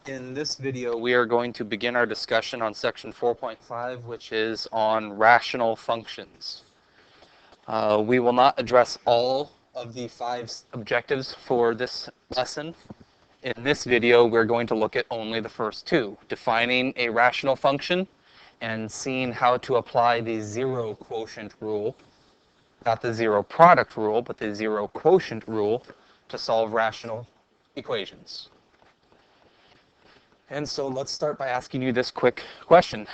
In this video, we are going to begin our discussion on section 4.5, which is on rational functions. We will not address all of the 5 objectives for this lesson. In this video, we're going to look at only the first 2, defining a rational function and seeing how to apply the zero quotient rule, not the zero product rule, but the zero quotient rule to solve rational equations. And so let's start by asking you this quick question.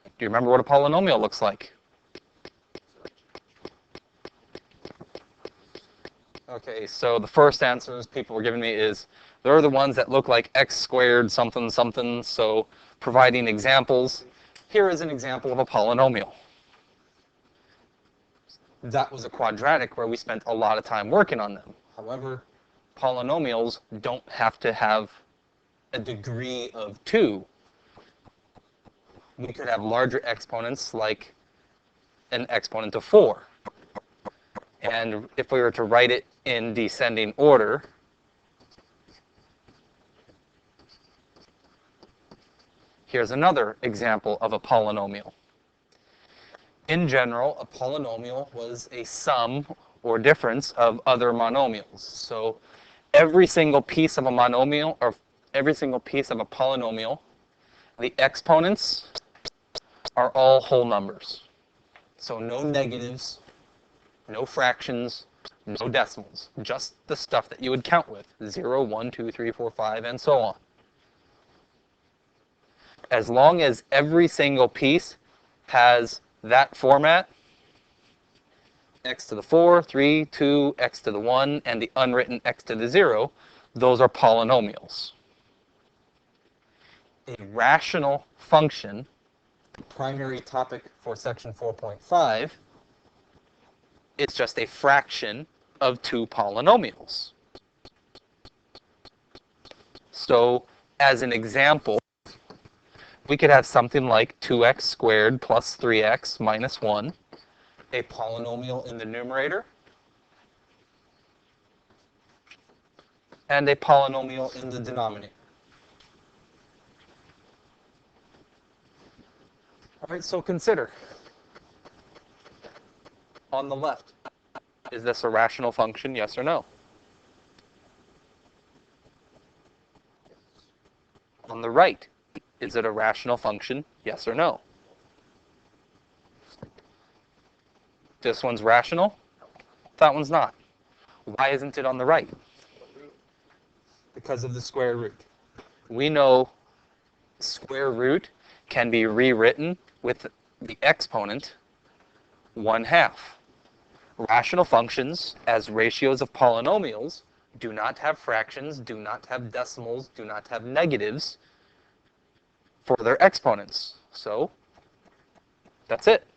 Do you remember what a polynomial looks like? Okay, so the first answers people were giving me is, they're the ones that look like x squared something something, so providing examples. Here is an example of a polynomial. That was a quadratic where we spent a lot of time working on them. However, polynomials don't have to have a degree of 2. We could have larger exponents like an exponent of 4. And if we were to write it in descending order, here's another example of a polynomial. In general, a polynomial was a sum or difference of other monomials. So every single piece of a monomial, or every single piece of a polynomial, the exponents are all whole numbers. So no negatives, no fractions, no decimals, just the stuff that you would count with, 0, 1, 2, 3, 4, 5, and so on. As long as every single piece has that format, x to the 4, 3, 2, x to the 1, and the unwritten x to the 0, those are polynomials. A rational function, the primary topic for section 4.5, it's just a fraction of 2 polynomials. So, as an example, we could have something like 2x squared plus 3x minus 1, a polynomial in the numerator, and a polynomial in the denominator. All right, so consider. On the left, is this a rational function, yes or no? On the right, is it a rational function, yes or no? This one's rational, that one's not. Why isn't it on the right? Because of the square root. We know square root can be rewritten with the exponent 1/2. Rational functions, as ratios of polynomials, do not have fractions, do not have decimals, do not have negatives for their exponents. So, that's it.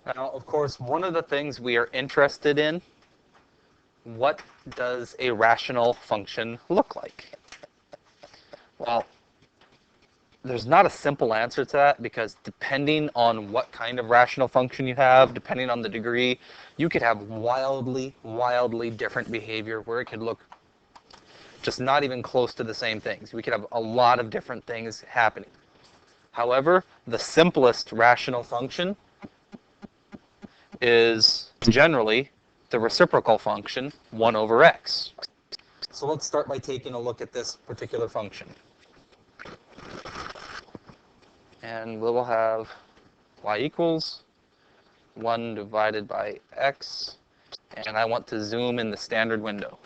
Now, of course, one of the things we are interested in, what does a rational function look like? Well, there's not a simple answer to that, because depending on what kind of rational function you have, depending on the degree, you could have wildly, wildly different behavior where it could look just not even close to the same things. We could have a lot of different things happening. However, the simplest rational function is generally the reciprocal function 1 over x. So let's start by taking a look at this particular function. And we will have y equals 1 divided by x, and I want to zoom in the standard window.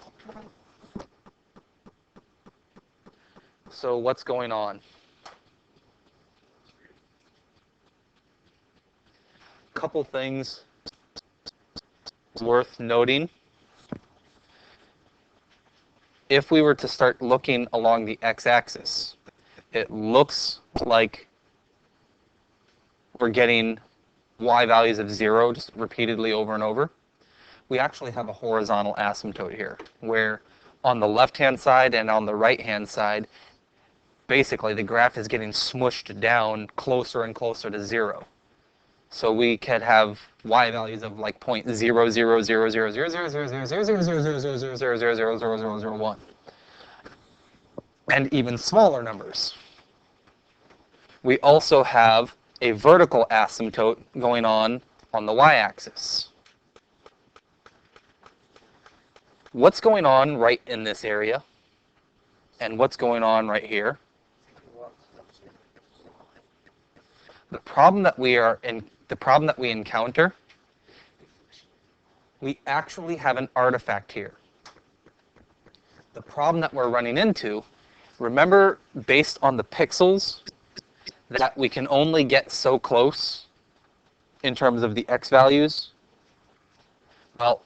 So what's going on? A couple things worth noting. If we were to start looking along the x-axis, it looks like we're getting y values of 0 just repeatedly over and over. We actually have a horizontal asymptote here, where on the left-hand side and on the right-hand side, basically the graph is getting smushed down closer and closer to 0. So we could have y values of like 0.00000000000000000000001, and even smaller numbers. We also have a vertical asymptote going on the y-axis. What's going on right in this area? And what's going on right here? The problem that we encounter, we actually have an artifact here. The problem that we're running into, remember, based on the pixels, that we can only get so close in terms of the x values? Well,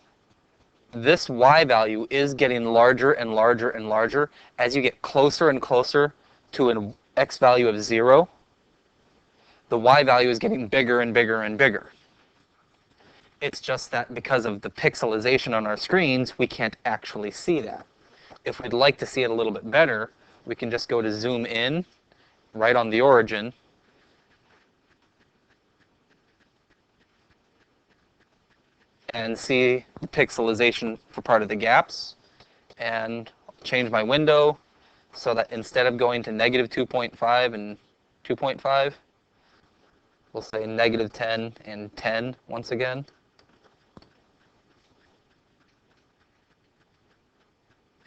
this y value is getting larger and larger and larger as you get closer and closer to an x value of 0. The y value is getting bigger and bigger and bigger. It's just that because of the pixelization on our screens, we can't actually see that. If we'd like to see it a little bit better, we can just go to zoom in right on the origin. And see the pixelization for part of the gaps. And change my window so that instead of going to negative 2.5 and 2.5, we'll say negative 10 and 10 once again.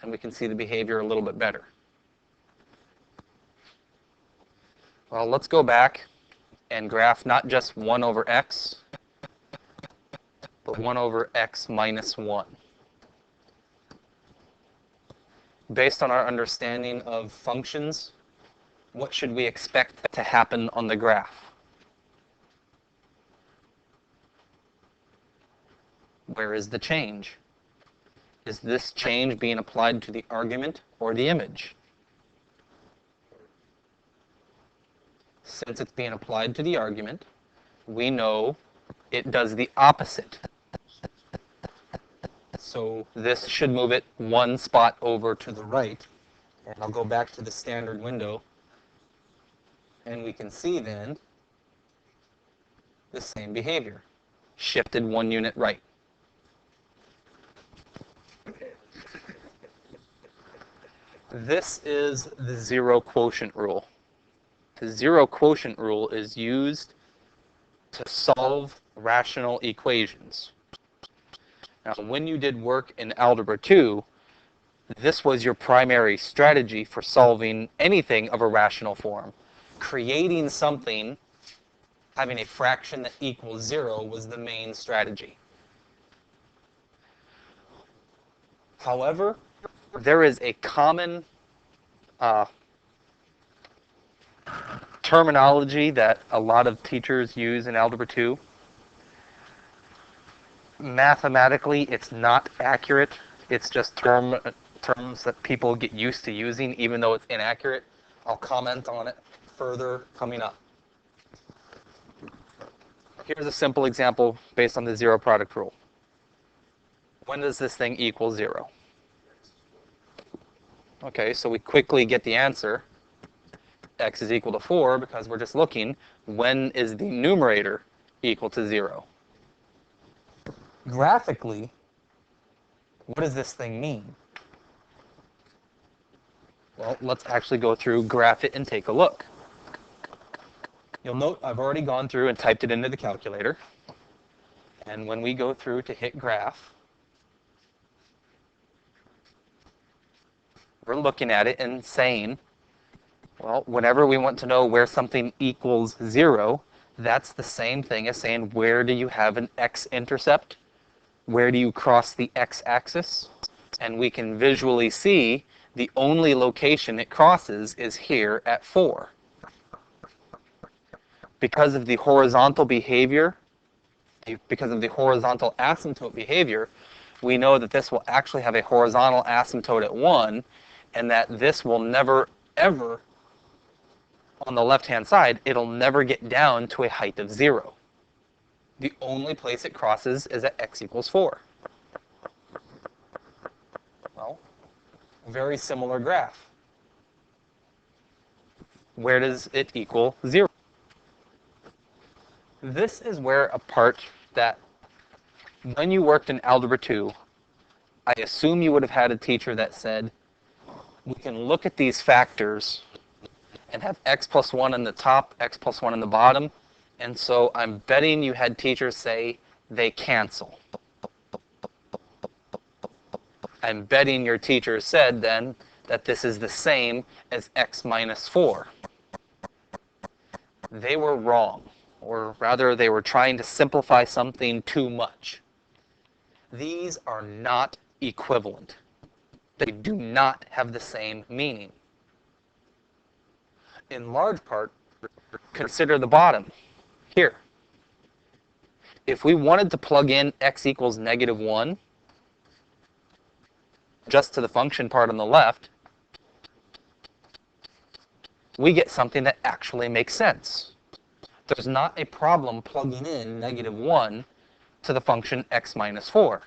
And we can see the behavior a little bit better. Well, let's go back and graph not just 1 over x, but 1 over x minus 1. Based on our understanding of functions, what should we expect to happen on the graph? Where is the change? Is this change being applied to the argument or the image? Since it's being applied to the argument, we know it does the opposite. So this should move it one spot over to the right. And I'll go back to the standard window. And we can see then the same behavior. Shifted 1 unit right. This is the zero quotient rule. The zero quotient rule is used to solve rational equations. Now, when you did work in Algebra 2, this was your primary strategy for solving anything of a rational form. Creating something, having a fraction that equals 0 was the main strategy. However, there is a common terminology that a lot of teachers use in Algebra 2. Mathematically, it's not accurate. It's just terms that people get used to using, even though it's inaccurate. I'll comment on it further coming up. Here's a simple example based on the zero product rule. When does this thing equal 0? Okay, so we quickly get the answer. X is equal to 4 because we're just looking, when is the numerator equal to 0? Graphically, what does this thing mean? Well, let's actually go through, graph it, and take a look. You'll note I've already gone through and typed it into the calculator. And when we go through to hit graph, we're looking at it and saying, well, whenever we want to know where something equals 0, that's the same thing as saying, where do you have an x-intercept? Where do you cross the x-axis? And we can visually see the only location it crosses is here at 4. Because of the horizontal behavior, because of the horizontal asymptote behavior, we know that this will actually have a horizontal asymptote at 1, and that this will never, ever, on the left-hand side, it'll never get down to a height of 0. The only place it crosses is at x equals 4. Well, very similar graph. Where does it equal 0? This is where a part that when you worked in Algebra 2, I assume you would have had a teacher that said, we can look at these factors and have x plus 1 on the top, x plus 1 on the bottom, and so I'm betting you had teachers say they cancel. I'm betting your teacher said then that this is the same as x minus 4. They were wrong, or rather they were trying to simplify something too much. These are not equivalent. They do not have the same meaning. In large part, consider the bottom here. If we wanted to plug in x equals negative 1, just to the function part on the left, we get something that actually makes sense. There's not a problem plugging in negative 1 to the function x minus 4.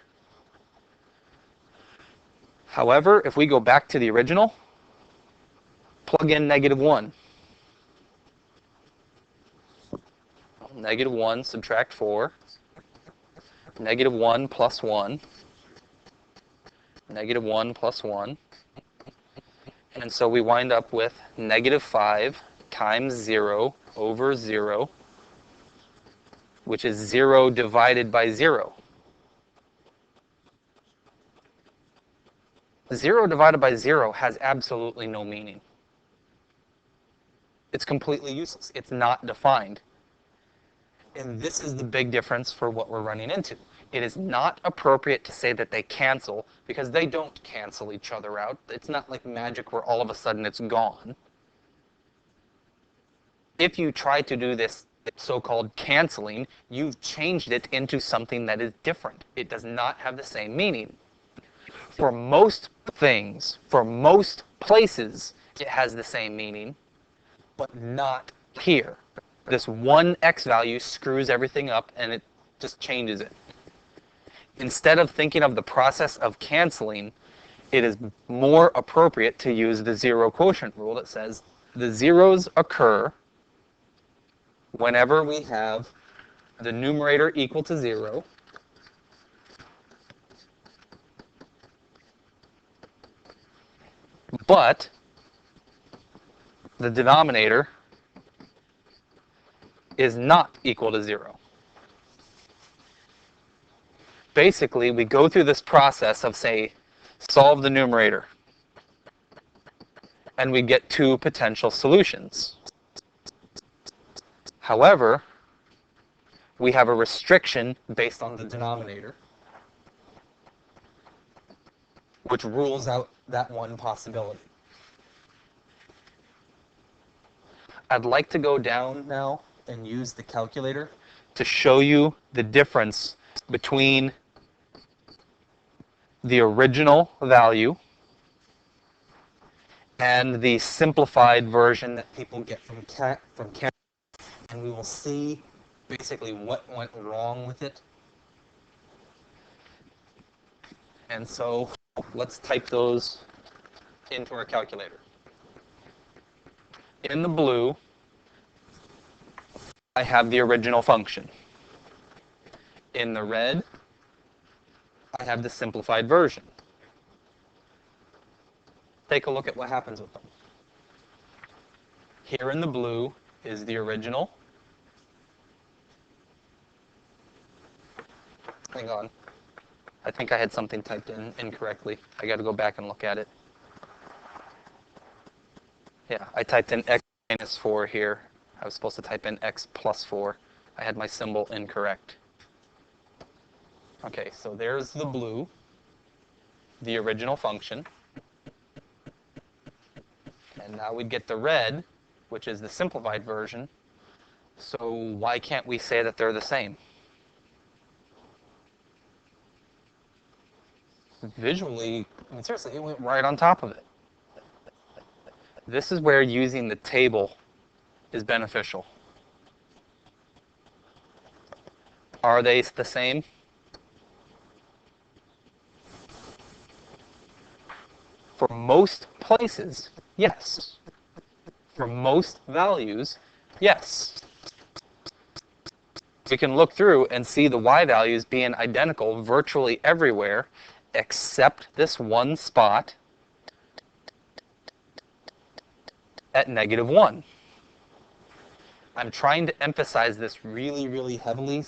However, if we go back to the original, plug in negative 1. Negative 1, subtract 4. Negative 1 plus 1. Negative 1 plus 1. And so we wind up with negative 5 times 0 over 0, which is 0 divided by 0. 0 divided by 0 has absolutely no meaning. It's completely useless. It's not defined. And this is the big difference for what we're running into. It is not appropriate to say that they cancel, because they don't cancel each other out. It's not like magic where all of a sudden it's gone. If you try to do this so-called canceling, you've changed it into something that is different. It does not have the same meaning. For most things, for most places, it has the same meaning, but not here. This one x value screws everything up and it just changes it. Instead of thinking of the process of canceling, it is more appropriate to use the zero quotient rule that says the zeros occur whenever we have the numerator equal to 0 but the denominator is not equal to 0. Basically, we go through this process of, say, solve the numerator, and we get two potential solutions. However, we have a restriction based on the denominator, which rules out that one possibility. I'd like to go down now and use the calculator to show you the difference between the original value and the simplified version that people get from CAT, and we will see basically what went wrong with it. And so let's type those into our calculator. In the blue, I have the original function. In the red, I have the simplified version. Take a look at what happens with them. Here in the blue is the original. Hang on. I think I had something typed in incorrectly. I got to go back and look at it. Yeah, I typed in x minus 4 here. I was supposed to type in x plus 4. I had my symbol incorrect. Okay, so there's the blue, the original function. And now we get the red, which is the simplified version. So why can't we say that they're the same? Visually, I mean, seriously, it went right on top of it. This is where using the table is beneficial. Are they the same? For most places, yes. For most values, yes. we can look through and see the y values being identical virtually everywhere except this one spot at -1. I'm trying to emphasize this really, really heavily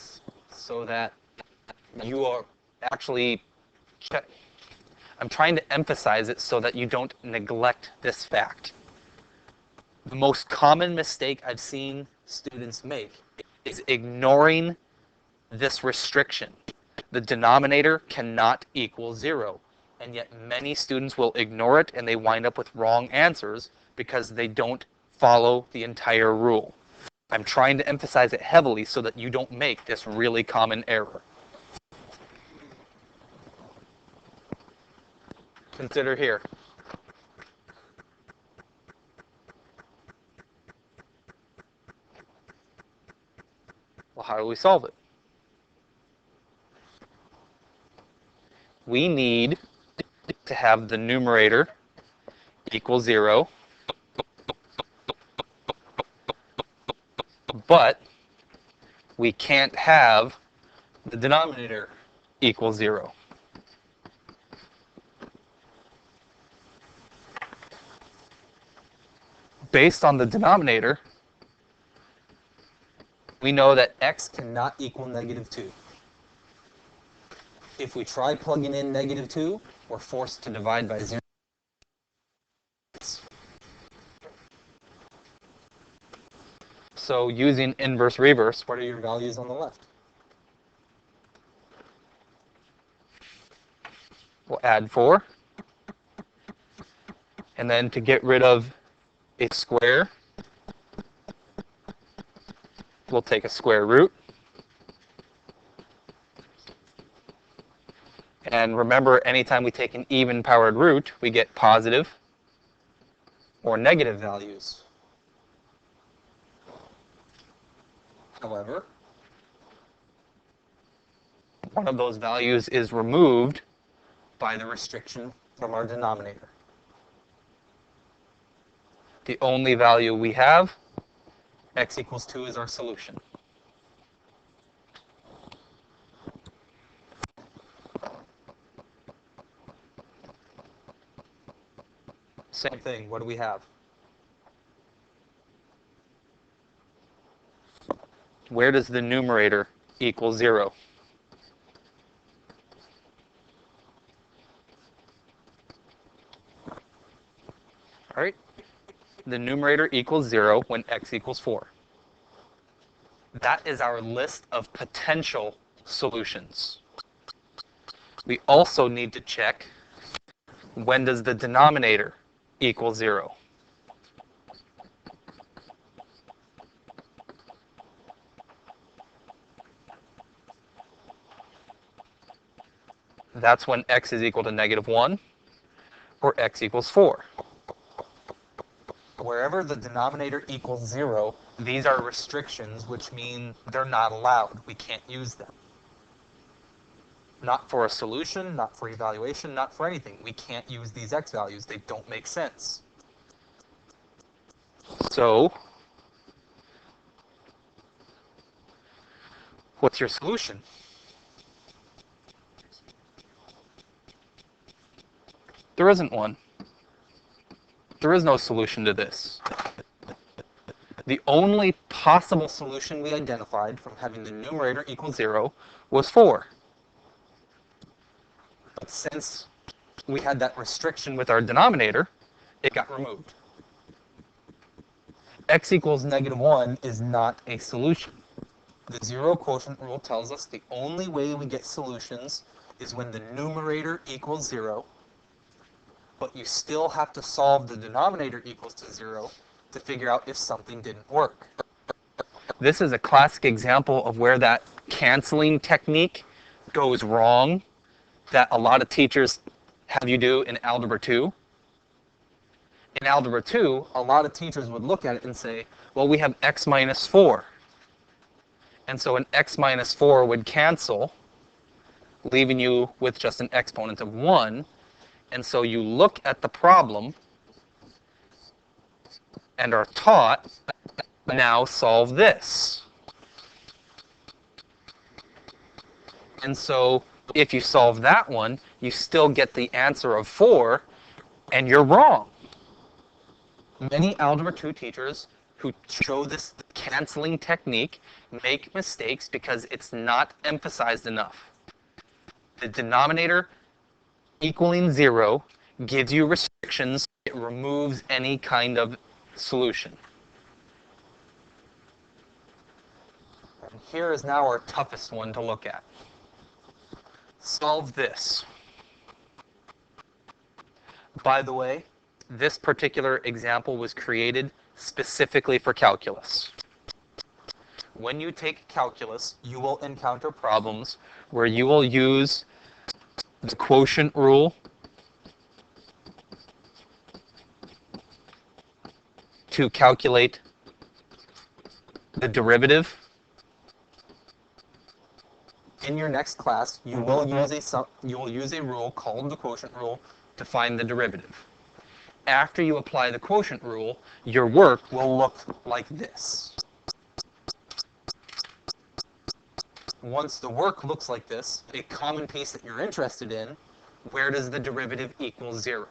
so that you are actually I'm trying to emphasize it so that you don't neglect this fact. The most common mistake I've seen students make is ignoring this restriction. The denominator cannot equal 0. And yet many students will ignore it and they wind up with wrong answers because they don't follow the entire rule. I'm trying to emphasize it heavily so that you don't make this really common error. Consider here. Well, how do we solve it? We need to have the numerator equal 0, but we can't have the denominator equal 0. Based on the denominator, we know that x cannot equal -2. If we try plugging in -2, we're forced to divide by 0. So using inverse reverse, what are your values on the left? We'll add 4. And then to get rid of a square, we'll take a square root. And remember, anytime we take an even-powered root, we get positive or negative values. However, one of those values is removed by the restriction from our denominator. The only value we have, x equals 2, is our solution. Same thing, what do we have? Where does the numerator equal 0? All right, the numerator equals 0 when x equals 4. That is our list of potential solutions. We also need to check, when does the denominator equal 0? That's when x is equal to -1 or x equals 4. Wherever the denominator equals 0, these are restrictions, which mean they're not allowed. We can't use them. Not for a solution, not for evaluation, not for anything. We can't use these x values. They don't make sense. So, what's your solution? There isn't one. There is no solution to this. The only possible solution we identified from having the numerator equal 0 was 4. But since we had that restriction with our denominator, it got removed. X equals -1 is not a solution. The zero quotient rule tells us the only way we get solutions is when the numerator equals 0, but you still have to solve the denominator equals to 0 to figure out if something didn't work. This is a classic example of where that canceling technique goes wrong that a lot of teachers have you do in Algebra 2. In Algebra 2, a lot of teachers would look at it and say, well, we have x minus 4. And so an x minus 4 would cancel, leaving you with just an exponent of 1. And so you look at the problem and are taught, now solve this. And so if you solve that one, you still get the answer of 4, and you're wrong. Many Algebra 2 teachers who show this canceling technique make mistakes because it's not emphasized enough. The denominator equaling 0 gives you restrictions. It removes any kind of solution. And here is now our toughest one to look at. Solve this. By the way, this particular example was created specifically for calculus. When you take calculus, you will encounter problems where you will use the quotient rule to calculate the derivative. In your next class, you will use a rule called the quotient rule to find the derivative. After you apply the quotient rule, your work will look like this. Once the work looks like this, a common piece that you're interested in, where does the derivative equal 0?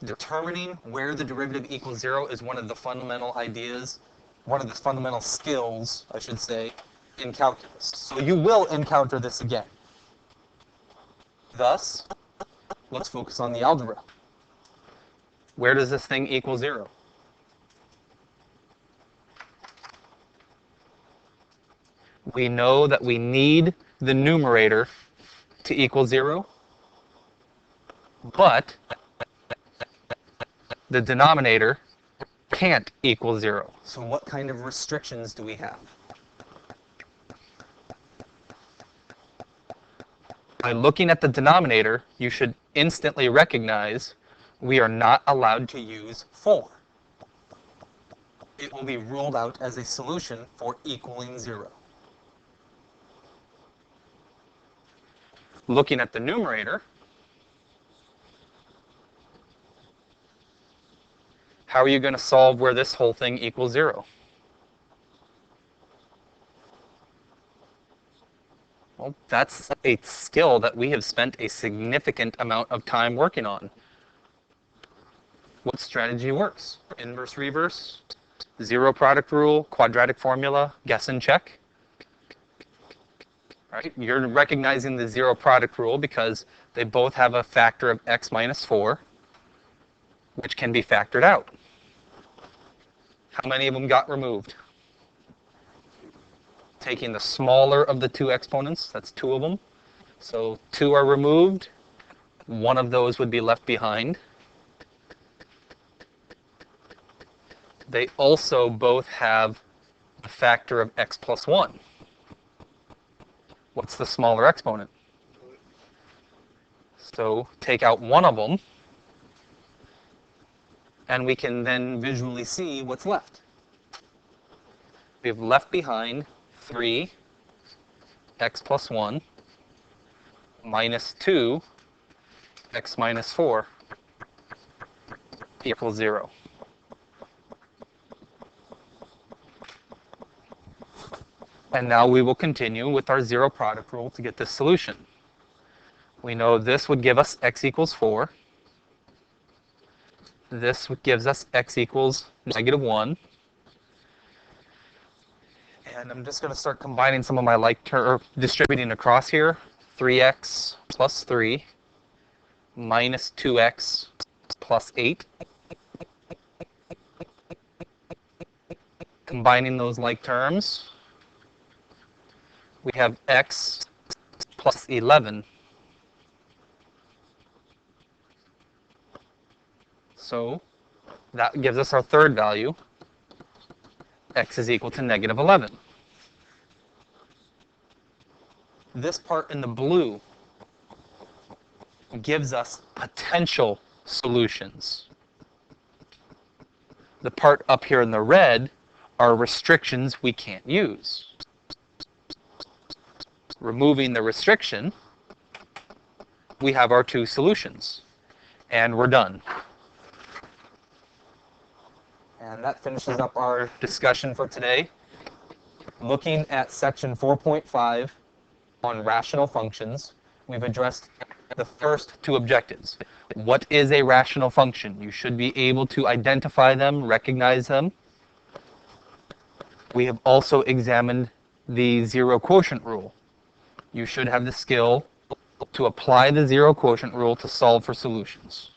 Determining where the derivative equals 0 is one of the fundamental ideas, one of the fundamental skills, I should say, in calculus. So you will encounter this again. Thus, let's focus on the algebra. Where does this thing equal 0? We know that we need the numerator to equal 0, but the denominator can't equal 0. So what kind of restrictions do we have? By looking at the denominator, you should instantly recognize we are not allowed to use 4. It will be ruled out as a solution for equaling 0. Looking at the numerator, how are you going to solve where this whole thing equals 0? Well, that's a skill that we have spent a significant amount of time working on. What strategy works? Inverse, reverse, zero product rule, quadratic formula, guess and check. Right? You're recognizing the zero product rule because they both have a factor of x minus 4, which can be factored out. How many of them got removed? Taking the smaller of the two exponents, that's 2 of them. So 2 are removed. 1 of those would be left behind. They also both have a factor of x plus 1. What's the smaller exponent? So take out 1 of them, and we can then visually see what's left. We have left behind 3 x plus 1 minus 2 x minus 4 equals 0. And now we will continue with our zero product rule to get this solution. We know this would give us x equals 4. This gives us x equals negative 1. And I'm just going to start combining some of my like terms, distributing across here. 3x plus 3 minus 2x plus 8. Combining those like terms, we have x plus 11. So that gives us our third value. X is equal to negative 11. This part in the blue gives us potential solutions. The part up here in the red are restrictions we can't use. Removing the restriction, we have our 2 solutions. And we're done. And that finishes up our discussion for today. Looking at section 4.5, on rational functions. We've addressed the first two objectives. What is a rational function? You should be able to identify them, recognize them. We have also examined the zero quotient rule. You should have the skill to apply the zero quotient rule to solve for solutions.